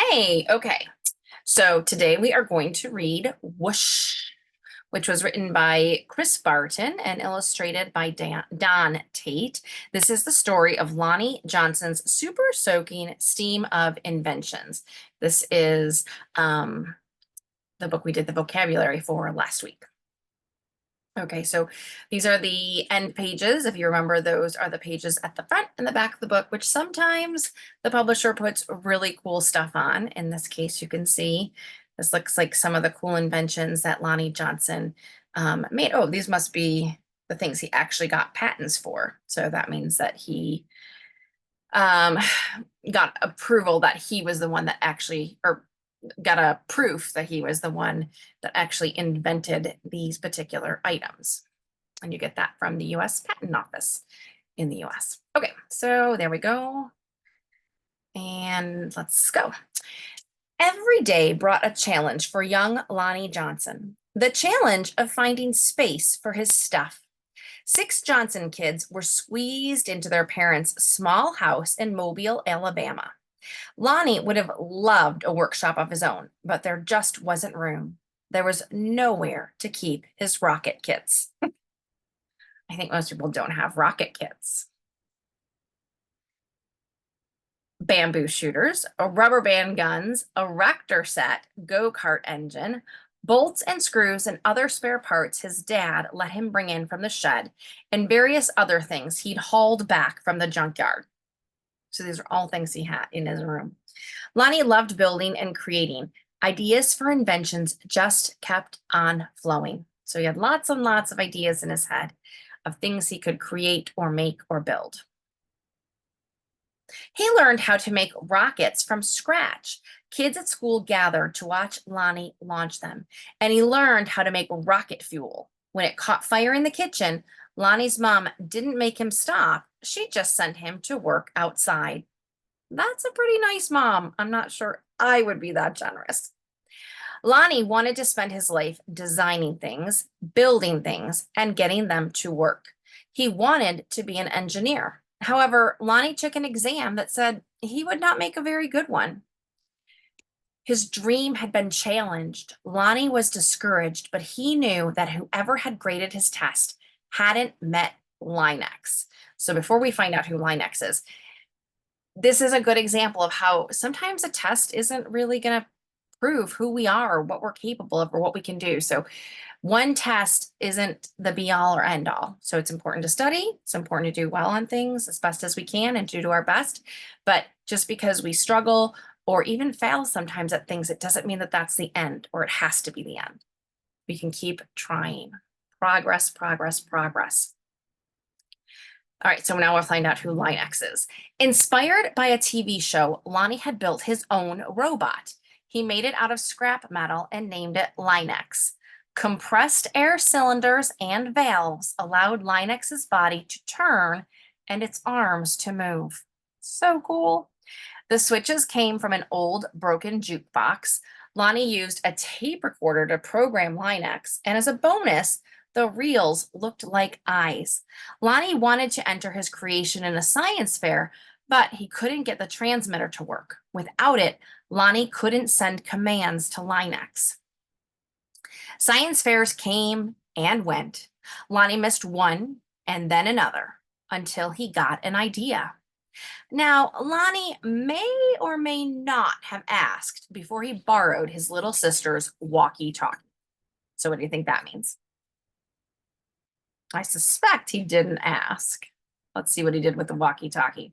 Hey, okay. So today we are going to read Whoosh, which was written by Chris Barton and illustrated by Don Tate. This is the story of Lonnie Johnson's super soaking steam of inventions. This is the book we did the vocabulary for last week. Okay, so these are the end pages. If you remember, those are the pages at the front and the back of the book, which sometimes the publisher puts really cool stuff on. In this case, you can see this looks like some of the cool inventions that Lonnie Johnson made. Oh, these must be the things he actually got patents for. So that means that he got approval that he was the one that actually, or got a proof that he was the one that actually invented these particular items. And you get that from the US Patent Office in the US. Okay, so there we go. And let's go. Every day brought a challenge for young Lonnie Johnson. The challenge of finding space for his stuff. 6 Johnson kids were squeezed into their parents' small house in Mobile, Alabama. Lonnie would have loved a workshop of his own, but there just wasn't room. There was nowhere to keep his rocket kits. I think most people don't have rocket kits. Bamboo shooters, rubber band guns, a Rector set, go-kart engine, bolts and screws and other spare parts his dad let him bring in from the shed, and various other things he'd hauled back from the junkyard. So these are all things he had in his room. Lonnie loved building and creating. Ideas for inventions just kept on flowing. So he had lots and lots of ideas in his head of things he could create or make or build. He learned how to make rockets from scratch. Kids at school gathered to watch Lonnie launch them, and he learned how to make rocket fuel. When it caught fire in the kitchen, Lonnie's mom didn't make him stop. She just sent him to work outside. That's a pretty nice mom. I'm not sure I would be that generous. Lonnie wanted to spend his life designing things, building things, and getting them to work. He wanted to be an engineer. However, Lonnie took an exam that said he would not make a very good one. His dream had been challenged. Lonnie was discouraged, but he knew that whoever had graded his test hadn't met Linux. So before we find out who Linux is, this is a good example of how sometimes a test isn't really going to prove who we are or what we're capable of or what we can do. So one test isn't the be all or end all. So it's important to study. It's important to do well on things as best as we can and to do our best. But just because we struggle or even fail sometimes at things, it doesn't mean that that's the end or it has to be the end. We can keep trying. Progress, progress, progress. All right, so now we'll find out who Linux is. Inspired by a TV show, Lonnie had built his own robot. He made it out of scrap metal and named it Linux. Compressed air cylinders and valves allowed Linux's body to turn and its arms to move. So cool. The switches came from an old broken jukebox. Lonnie used a tape recorder to program Linux, and as a bonus, the reels looked like eyes. Lonnie wanted to enter his creation in a science fair, but he couldn't get the transmitter to work. Without it, Lonnie couldn't send commands to Linux. Science fairs came and went. Lonnie missed one and then another until he got an idea. Now, Lonnie may or may not have asked before he borrowed his little sister's walkie-talkie. So what do you think that means? I suspect he didn't ask. Let's see what he did with the walkie-talkie.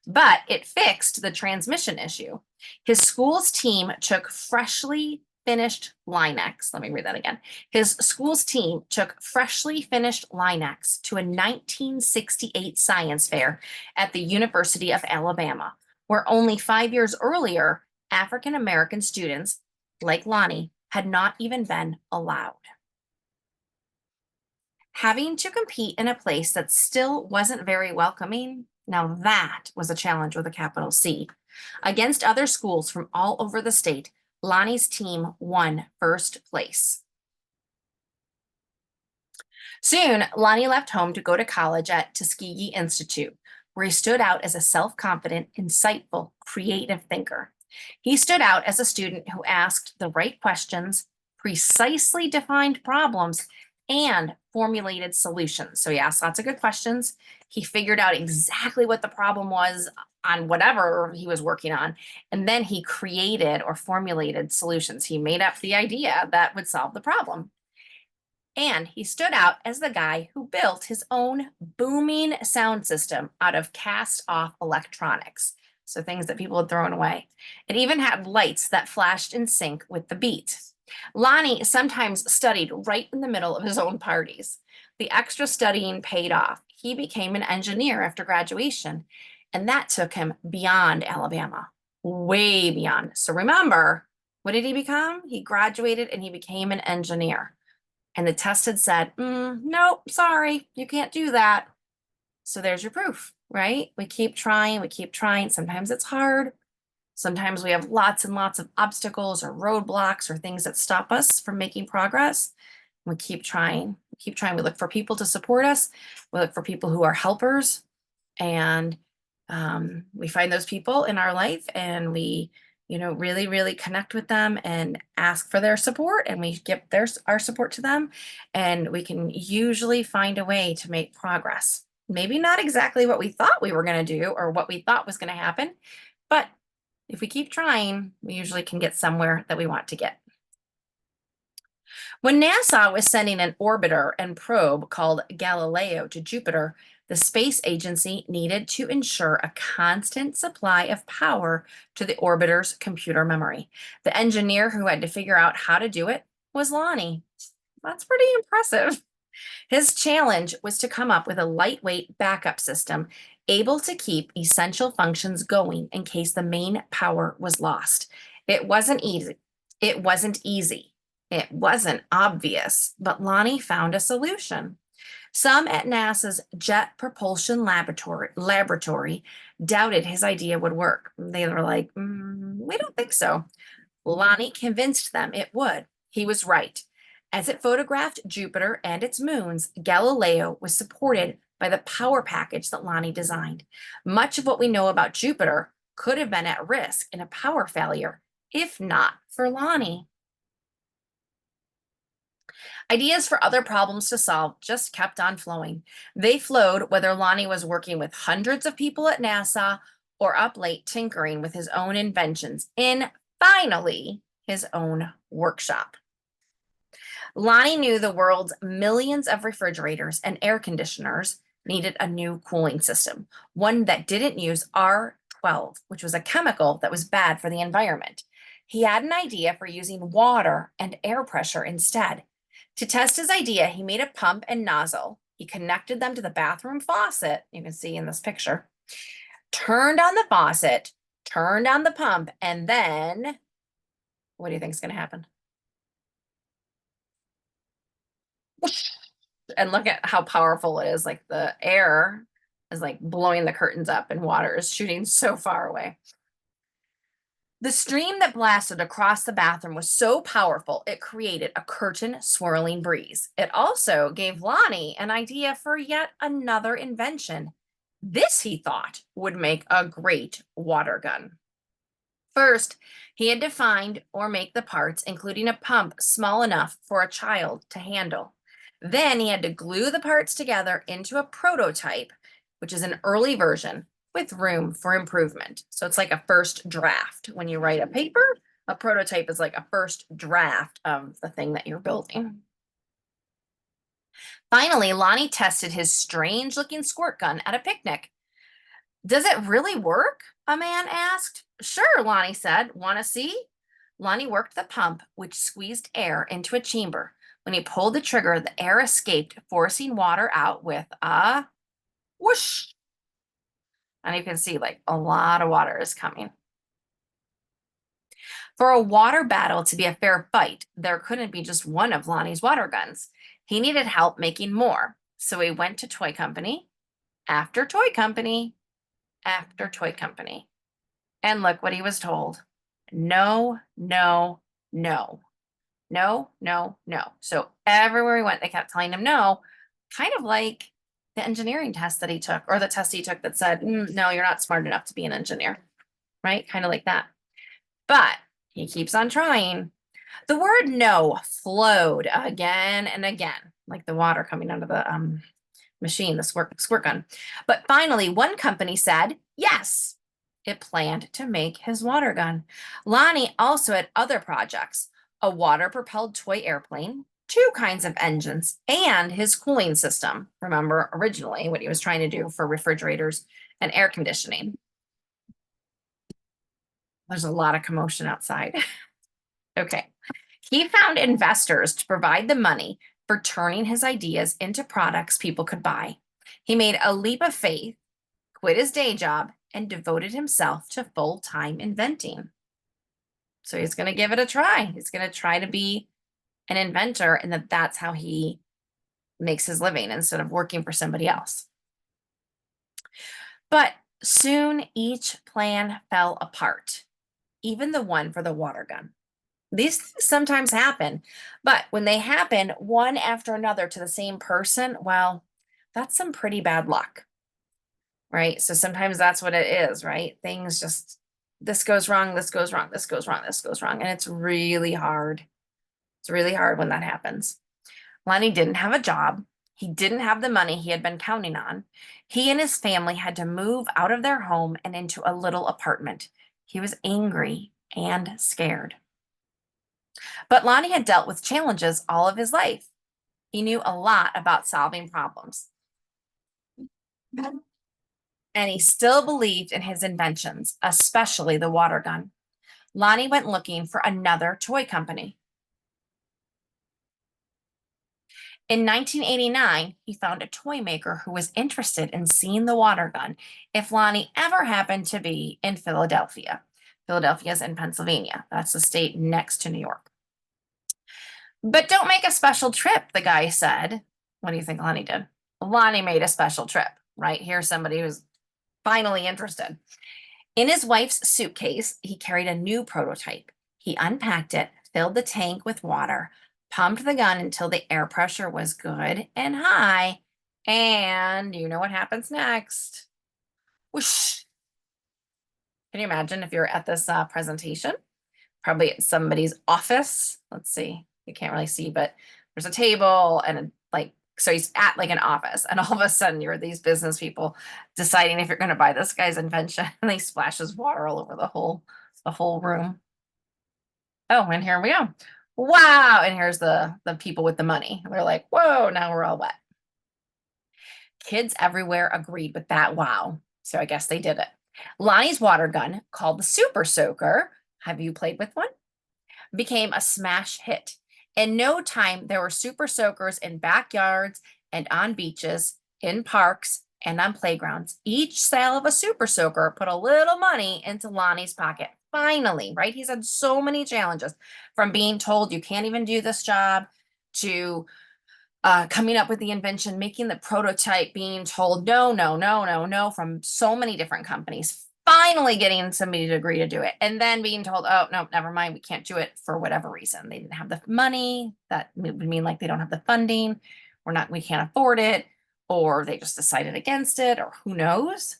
But it fixed the transmission issue. His school's team took freshly finished Linux. Let me read that again. His school's team took freshly finished Linux to a 1968 science fair at the University of Alabama, where only 5 years earlier, African-American students, like Lonnie, had not even been allowed. Having to compete in a place that still wasn't very welcoming, now that was a challenge with a capital C. Against other schools from all over the state, Lonnie's team won first place. Soon, Lonnie left home to go to college at Tuskegee Institute, where he stood out as a self-confident, insightful, creative thinker. He stood out as a student who asked the right questions, precisely defined problems, and formulated solutions. So he asked lots of good questions. He figured out exactly what the problem was on whatever he was working on. And then he created or formulated solutions. He made up the idea that would solve the problem. And he stood out as the guy who built his own booming sound system out of cast off electronics. So things that people had thrown away. It even had lights that flashed in sync with the beat. Lonnie sometimes studied right in the middle of his own parties. The extra studying paid off. He became an engineer after graduation, and that took him beyond Alabama, way beyond. So remember, what did he become? He graduated and he became an engineer. And the test had said, nope, sorry, you can't do that. So there's your proof, right? We keep trying, we keep trying. Sometimes it's hard. Sometimes we have lots and lots of obstacles or roadblocks or things that stop us from making progress. We keep trying, we keep trying. We look for people to support us. We look for people who are helpers. And we find those people in our life and we really, really connect with them and ask for their support, and we give our support to them, and we can usually find a way to make progress. Maybe not exactly what we thought we were going to do or what we thought was going to happen, but if we keep trying, we usually can get somewhere that we want to get. When NASA was sending an orbiter and probe called Galileo to Jupiter, the space agency needed to ensure a constant supply of power to the orbiter's computer memory. The engineer who had to figure out how to do it was Lonnie. That's pretty impressive. His challenge was to come up with a lightweight backup system able to keep essential functions going in case the main power was lost. It wasn't easy. It wasn't easy. It wasn't obvious, but Lonnie found a solution. Some at NASA's Jet Propulsion Laboratory doubted his idea would work. They were like, we don't think so. Lonnie convinced them it would. He was right. As it photographed Jupiter and its moons, Galileo was supported by the power package that Lonnie designed. Much of what we know about Jupiter could have been at risk in a power failure, if not for Lonnie. Ideas for other problems to solve just kept on flowing. They flowed whether Lonnie was working with hundreds of people at NASA or up late tinkering with his own inventions in, finally, his own workshop. Lonnie knew the world's millions of refrigerators and air conditioners needed a new cooling system, one that didn't use R12, which was a chemical that was bad for the environment. He had an idea for using water and air pressure instead. To test his idea, he made a pump and nozzle. He connected them to the bathroom faucet, you can see in this picture, turned on the faucet, turned on the pump, and then, what do you think is going to happen? Whoosh. And look at how powerful it is. Like the air is like blowing the curtains up and water is shooting so far away. The stream that blasted across the bathroom was so powerful, it created a curtain swirling breeze. It also gave Lonnie an idea for yet another invention. This, he thought, would make a great water gun. First, he had to find or make the parts, including a pump small enough for a child to handle. Then he had to glue the parts together into a prototype, which is an early version with room for improvement. So it's like a first draft. When you write a paper, a prototype is like a first draft of the thing that you're building. Finally, Lonnie tested his strange looking squirt gun at a picnic. Does it really work? A man asked. Sure, Lonnie said. Want to see? Lonnie worked the pump, which squeezed air into a chamber. When he pulled the trigger, the air escaped, forcing water out with a whoosh. And you can see like a lot of water is coming. For a water battle to be a fair fight, there couldn't be just one of Lonnie's water guns. He needed help making more. So he went to toy company after toy company after toy company. And look what he was told. No, no, no. No, no, no. So everywhere he went, they kept telling him no, kind of like the engineering test that he took, or the test he took that said, no, you're not smart enough to be an engineer, right? Kind of like that. But he keeps on trying. The word no flowed again and again, like the water coming out of the machine, the squirt gun. But finally, one company said yes. It planned to make his water gun. Lonnie also had other projects, a water-propelled toy airplane, two kinds of engines, and his cooling system. Remember originally what he was trying to do for refrigerators and air conditioning. There's a lot of commotion outside. Okay. He found investors to provide the money for turning his ideas into products people could buy. He made a leap of faith, quit his day job, and devoted himself to full-time inventing. So he's going to give it a try. He's going to try to be an inventor, and that's how he makes his living instead of working for somebody else. But soon each plan fell apart, even the one for the water gun. These things sometimes happen, but when they happen one after another to the same person, well, that's some pretty bad luck, right? So sometimes that's what it is, right? Things just, this goes wrong, this goes wrong, this goes wrong, this goes wrong. And it's really hard. It's really hard when that happens. Lonnie didn't have a job. He didn't have the money he had been counting on. He and his family had to move out of their home and into a little apartment. He was angry and scared. But Lonnie had dealt with challenges all of his life. He knew a lot about solving problems. And he still believed in his inventions, especially the water gun. Lonnie went looking for another toy company. In 1989, he found a toy maker who was interested in seeing the water gun if Lonnie ever happened to be in Philadelphia. Philadelphia is in Pennsylvania. That's the state next to New York. But don't make a special trip, the guy said. What do you think Lonnie did? Lonnie made a special trip, right? Here's somebody who's finally interested. In his wife's suitcase, he carried a new prototype. He unpacked it, filled the tank with water, pumped the gun until the air pressure was good and high. And you know what happens next? Whoosh. Can you imagine if you're at this presentation? Probably at somebody's office. Let's see. You can't really see, but there's a table and so he's at like an office, and all of a sudden you're these business people deciding if you're going to buy this guy's invention, and he splashes water all over the whole room. Oh, and here we go. Wow. And here's the people with the money. They're like, whoa, now we're all wet. Kids everywhere agreed with that wow. So I guess they did it. Lonnie's water gun, called the Super Soaker, have you played with one? Became a smash hit. In no time, there were super soakers in backyards and on beaches, in parks, and on playgrounds. Each sale of a super soaker put a little money into Lonnie's pocket. Finally, right? He's had so many challenges, from being told you can't even do this job to coming up with the invention, making the prototype, being told no, no, no, no, no from so many different companies, finally getting somebody to agree to do it, and then being told, oh, no, never mind, we can't do it for whatever reason. They didn't have the money. That would mean like they don't have the funding, we can't afford it, or they just decided against it, or who knows.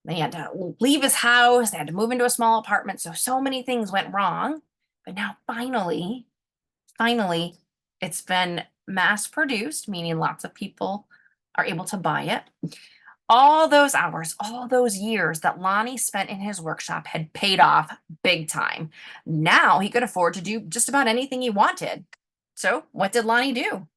They had to leave his house. They had to move into a small apartment. So many things went wrong. But now finally, it's been mass produced, meaning lots of people are able to buy it. All those hours, all those years that Lonnie spent in his workshop had paid off big time. Now he could afford to do just about anything he wanted. So what did Lonnie do?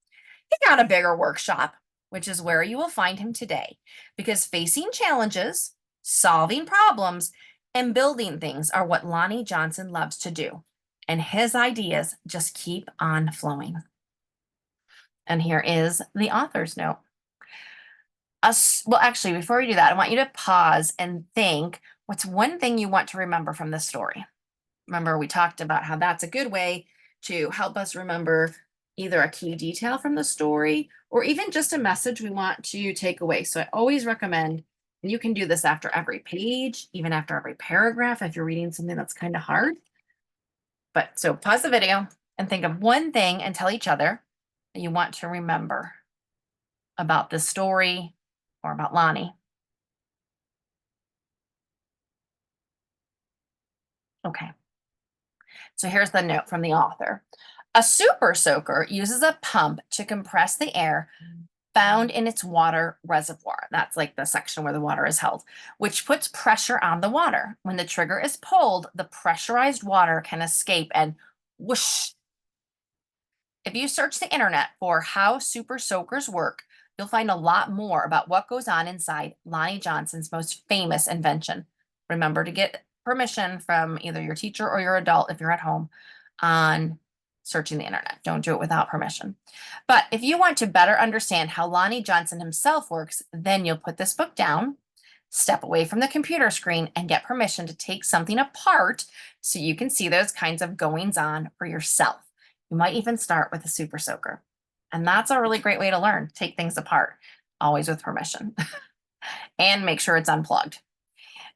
He got a bigger workshop, which is where you will find him today, because facing challenges, solving problems, and building things are what Lonnie Johnson loves to do. And his ideas just keep on flowing. And here is the author's note. Well, actually, before we do that, I want you to pause and think, what's one thing you want to remember from this story? Remember, we talked about how that's a good way to help us remember either a key detail from the story or even just a message we want to take away. So I always recommend, and you can do this after every page, even after every paragraph, if you're reading something that's kind of hard. But so pause the video and think of one thing and tell each other that you want to remember about this story or about Lonnie. Okay. So here's the note from the author. A super soaker uses a pump to compress the air found in its water reservoir. That's like the section where the water is held, which puts pressure on the water. When the trigger is pulled, the pressurized water can escape and whoosh. If you search the internet for how super soakers work, you'll find a lot more about what goes on inside Lonnie Johnson's most famous invention. Remember to get permission from either your teacher or your adult if you're at home on searching the internet. Don't do it without permission. But if you want to better understand how Lonnie Johnson himself works, then you'll put this book down, step away from the computer screen, and get permission to take something apart so you can see those kinds of goings on for yourself. You might even start with a super soaker. And that's a really great way to learn. Take things apart, always with permission, and make sure it's unplugged.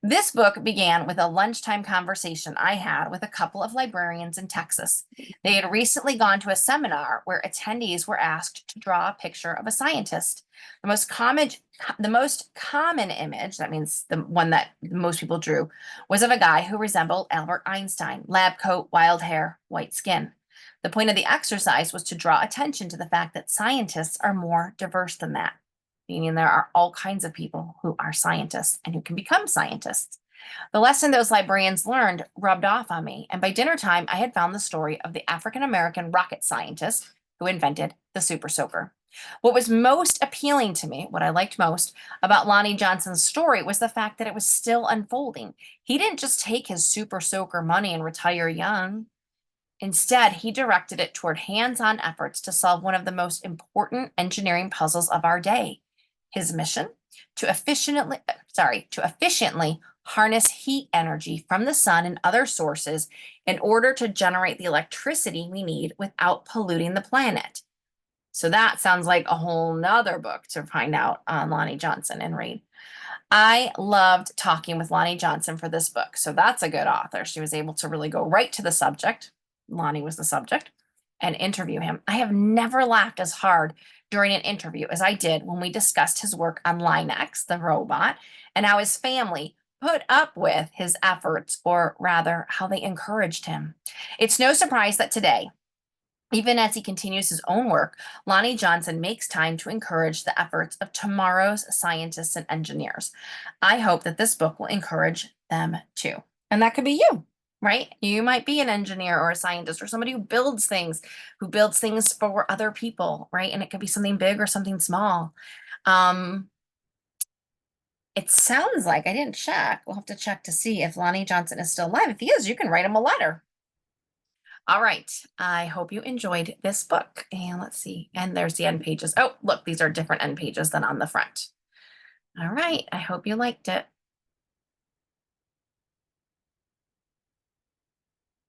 This book began with a lunchtime conversation I had with a couple of librarians in Texas. They had recently gone to a seminar where attendees were asked to draw a picture of a scientist. The most common image, that means the one that most people drew, was of a guy who resembled Albert Einstein, lab coat, wild hair, white skin. The point of the exercise was to draw attention to the fact that scientists are more diverse than that, meaning there are all kinds of people who are scientists and who can become scientists. The lesson those librarians learned rubbed off on me, and by dinner time, I had found the story of the African-American rocket scientist who invented the super soaker. What was most appealing to me, what I liked most about Lonnie Johnson's story, was the fact that it was still unfolding. He didn't just take his super soaker money and retire young. Instead, he directed it toward hands-on efforts to solve one of the most important engineering puzzles of our day. His mission to efficiently harness heat energy from the sun and other sources in order to generate the electricity we need without polluting the planet. So that sounds like a whole nother book to find out on Lonnie Johnson and read. I loved talking with Lonnie Johnson for this book. So that's a good author. She was able to really go right to the subject. Lonnie was the subject, and interview him. I have never laughed as hard during an interview as I did when we discussed his work on Linux, the robot, and how his family put up with his efforts, or rather, how they encouraged him. It's no surprise that today, even as he continues his own work, Lonnie Johnson makes time to encourage the efforts of tomorrow's scientists and engineers. I hope that this book will encourage them too. And that could be you. Right? You might be an engineer or a scientist or somebody who builds things for other people, right? And it could be something big or something small. It sounds like, I didn't check. We'll have to check to see if Lonnie Johnson is still alive. If he is, you can write him a letter. All right. I hope you enjoyed this book. And let's see. And there's the end pages. Oh, look, these are different end pages than on the front. All right. I hope you liked it.